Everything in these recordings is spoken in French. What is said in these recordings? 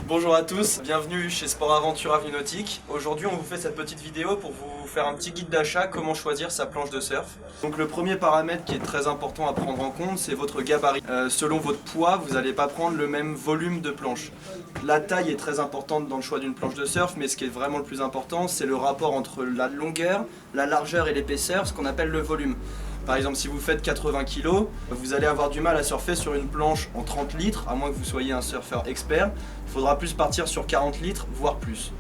Bonjour à tous, bienvenue chez Sport Aventure Avenue Nautique. Aujourd'hui on vous fait cette petite vidéo pour vous faire un petit guide d'achat, comment choisir sa planche de surf. Donc le premier paramètre qui est très important à prendre en compte, c'est votre gabarit. Selon votre poids, vous n'allez pas prendre le même volume de planche. La taille est très importante dans le choix d'une planche de surf, mais ce qui est vraiment le plus important, c'est le rapport entre la longueur, la largeur et l'épaisseur, ce qu'on appelle le volume. Par exemple, si vous faites 80 kg, vous allez avoir du mal à surfer sur une planche en 30 litres, à moins que vous soyez un surfeur expert. Il faudra plus partir sur 40 litres, voire plus.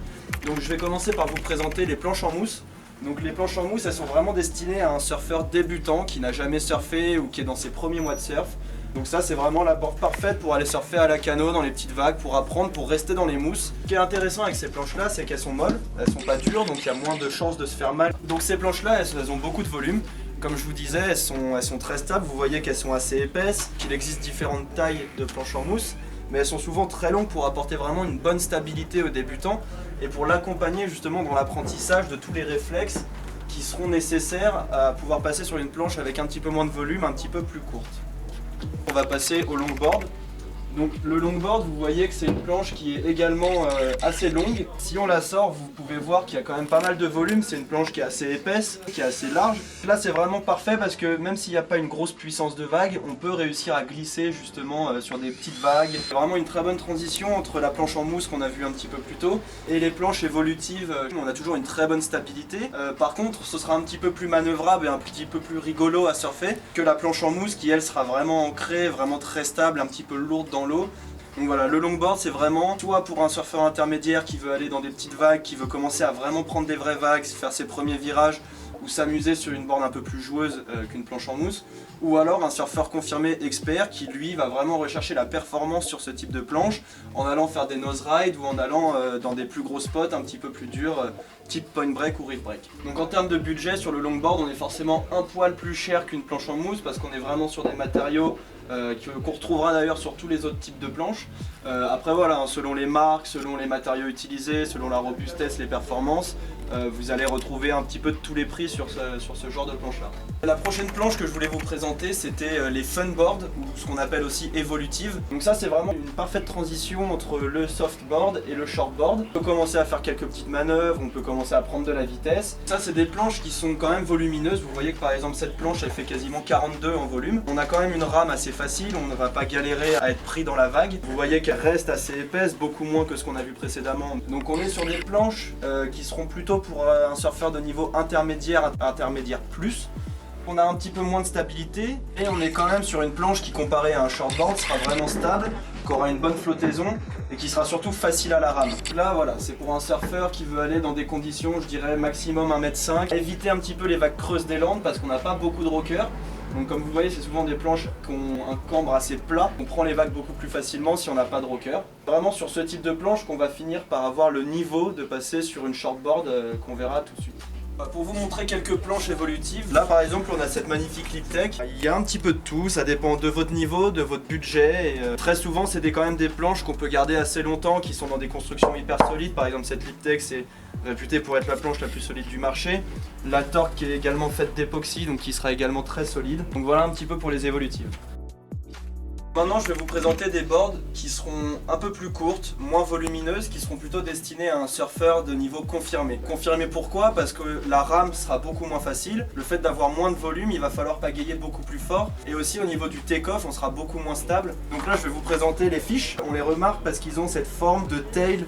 Donc je vais commencer par vous présenter les planches en mousse. Donc les planches en mousse, elles sont vraiment destinées à un surfeur débutant qui n'a jamais surfé ou qui est dans ses premiers mois de surf. Donc ça, c'est vraiment la porte parfaite pour aller surfer à la cano dans les petites vagues, pour apprendre, pour rester dans les mousses. Ce qui est intéressant avec ces planches-là, c'est qu'elles sont molles, elles sont pas dures, donc il y a moins de chances de se faire mal. Donc ces planches-là, elles ont beaucoup de volume. Comme je vous disais, elles sont très stables, vous voyez qu'elles sont assez épaisses, qu'il existe différentes tailles de planches en mousse, mais elles sont souvent très longues pour apporter vraiment une bonne stabilité aux débutants et pour l'accompagner justement dans l'apprentissage de tous les réflexes qui seront nécessaires à pouvoir passer sur une planche avec un petit peu moins de volume, un petit peu plus courte. On va passer au longboard. Donc le longboard, vous voyez que c'est une planche qui est également assez longue. Si on la sort, vous pouvez voir qu'il y a quand même pas mal de volume. C'est une planche qui est assez épaisse, qui est assez large. Là c'est vraiment parfait parce que même s'il n'y a pas une grosse puissance de vague, on peut réussir à glisser justement sur des petites vagues. C'est vraiment une très bonne transition entre la planche en mousse qu'on a vue un petit peu plus tôt et les planches évolutives. On a toujours une très bonne stabilité. Par contre, ce sera un petit peu plus manœuvrable et un petit peu plus rigolo à surfer que la planche en mousse qui elle sera vraiment ancrée, vraiment très stable, un petit peu lourde dans l'eau. Donc voilà, le longboard c'est vraiment soit pour un surfeur intermédiaire qui veut aller dans des petites vagues, qui veut commencer à vraiment prendre des vraies vagues, faire ses premiers virages ou s'amuser sur une borne un peu plus joueuse qu'une planche en mousse, ou alors un surfeur confirmé expert qui lui va vraiment rechercher la performance sur ce type de planche en allant faire des nose rides ou en allant dans des plus gros spots un petit peu plus durs type point break ou reef break. Donc en termes de budget sur le longboard on est forcément un poil plus cher qu'une planche en mousse parce qu'on est vraiment sur des matériaux qu'on retrouvera d'ailleurs sur tous les autres types de planches. Après voilà, hein, selon les marques, selon les matériaux utilisés, selon la robustesse, les performances, vous allez retrouver un petit peu de tous les prix sur ce genre de planche là. La prochaine planche que je voulais vous présenter c'était les funboards ou ce qu'on appelle aussi évolutive. Donc ça c'est vraiment une parfaite transition entre le softboard et le shortboard. On peut commencer à faire quelques petites manœuvres, on peut commencer à prendre de la vitesse. Ça c'est des planches qui sont quand même volumineuses. Vous voyez que par exemple cette planche elle fait quasiment 42 en volume. On a quand même une rame assez facile, on ne va pas galérer à être pris dans la vague. Vous voyez qu'elle reste assez épaisse, beaucoup moins que ce qu'on a vu précédemment. Donc on est sur des planches qui seront plutôt pour un surfeur de niveau intermédiaire, intermédiaire plus. On a un petit peu moins de stabilité et on est quand même sur une planche qui comparée à un shortboard sera vraiment stable, qui aura une bonne flottaison et qui sera surtout facile à la rame. Là voilà, c'est pour un surfeur qui veut aller dans des conditions, je dirais maximum 1,5 m. Éviter un petit peu les vagues creuses des landes parce qu'on n'a pas beaucoup de rockers. Donc comme vous voyez, c'est souvent des planches qui ont un cambre assez plat. On prend les vagues beaucoup plus facilement si on n'a pas de rocker. Vraiment sur ce type de planche qu'on va finir par avoir le niveau de passer sur une shortboard qu'on verra tout de suite. Pour vous montrer quelques planches évolutives, là par exemple on a cette magnifique Liptech. Il y a un petit peu de tout, ça dépend de votre niveau, de votre budget et très souvent c'est quand même des planches qu'on peut garder assez longtemps, qui sont dans des constructions hyper solides. Par exemple cette Liptech c'est réputée pour être la planche la plus solide du marché. La Torque qui est également faite d'époxy, donc qui sera également très solide. Donc voilà un petit peu pour les évolutives. Maintenant je vais vous présenter des boards qui seront un peu plus courtes, moins volumineuses, qui seront plutôt destinées à un surfeur de niveau confirmé. Confirmé pourquoi? Parce que la rame sera beaucoup moins facile, le fait d'avoir moins de volume, il va falloir pagayer beaucoup plus fort, et aussi au niveau du take-off on sera beaucoup moins stable. Donc là je vais vous présenter les fiches, on les remarque parce qu'ils ont cette forme de tail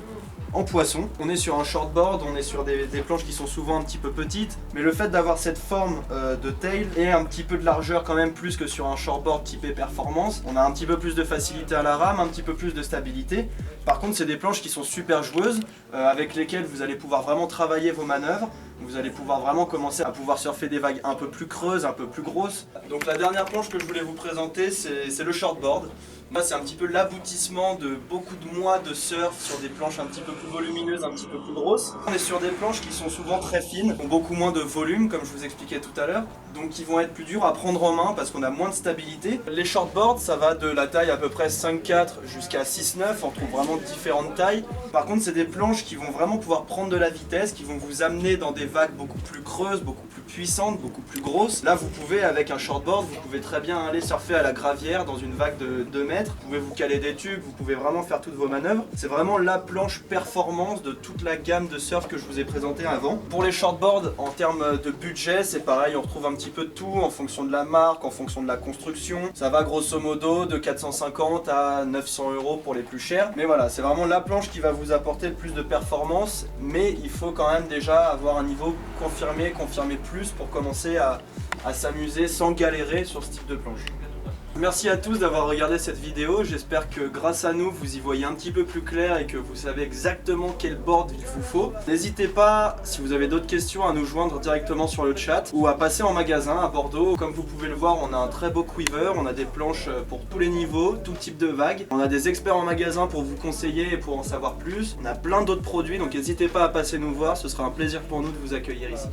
en poisson. On est sur un shortboard, on est sur des planches qui sont souvent un petit peu petites, mais le fait d'avoir cette forme de tail et un petit peu de largeur quand même plus que sur un shortboard typé performance, on a un petit peu plus de facilité à la rame, un petit peu plus de stabilité. Par contre c'est des planches qui sont super joueuses, avec lesquelles vous allez pouvoir vraiment travailler vos manœuvres. Vous allez pouvoir vraiment commencer à pouvoir surfer des vagues un peu plus creuses, un peu plus grosses. Donc la dernière planche que je voulais vous présenter c'est le shortboard. Là c'est un petit peu l'aboutissement de beaucoup de mois de surf sur des planches un petit peu plus volumineuses, un petit peu plus grosses. On est sur des planches qui sont souvent très fines, ont beaucoup moins de volume comme je vous expliquais tout à l'heure, donc qui vont être plus dures à prendre en main parce qu'on a moins de stabilité. Les shortboards ça va de la taille à peu près 5,4 jusqu'à 6,9, on trouve vraiment différentes tailles. Par contre c'est des planches qui vont vraiment pouvoir prendre de la vitesse, qui vont vous amener dans des vagues beaucoup plus creuses, beaucoup plus puissantes, beaucoup plus grosses. Là vous pouvez avec un shortboard, vous pouvez très bien aller surfer à la gravière dans une vague de 2 mètres mètres. Vous pouvez vous caler des tubes, vous pouvez vraiment faire toutes vos manœuvres. C'est vraiment la planche performance de toute la gamme de surf que je vous ai présenté avant. Pour les shortboards, en termes de budget, c'est pareil, on retrouve un petit peu de tout en fonction de la marque, en fonction de la construction. Ça va grosso modo de 450 à 900 € pour les plus chers. Mais voilà, c'est vraiment la planche qui va vous apporter le plus de performance, mais il faut quand même déjà avoir un niveau confirmé plus pour commencer à s'amuser sans galérer sur ce type de planche. Merci à tous d'avoir regardé cette vidéo, j'espère que grâce à nous vous y voyez un petit peu plus clair et que vous savez exactement quel board il vous faut. N'hésitez pas, si vous avez d'autres questions, à nous joindre directement sur le chat ou à passer en magasin à Bordeaux. Comme vous pouvez le voir, on a un très beau quiver, on a des planches pour tous les niveaux, tout type de vagues. On a des experts en magasin pour vous conseiller et pour en savoir plus. On a plein d'autres produits, donc n'hésitez pas à passer nous voir, ce sera un plaisir pour nous de vous accueillir ici.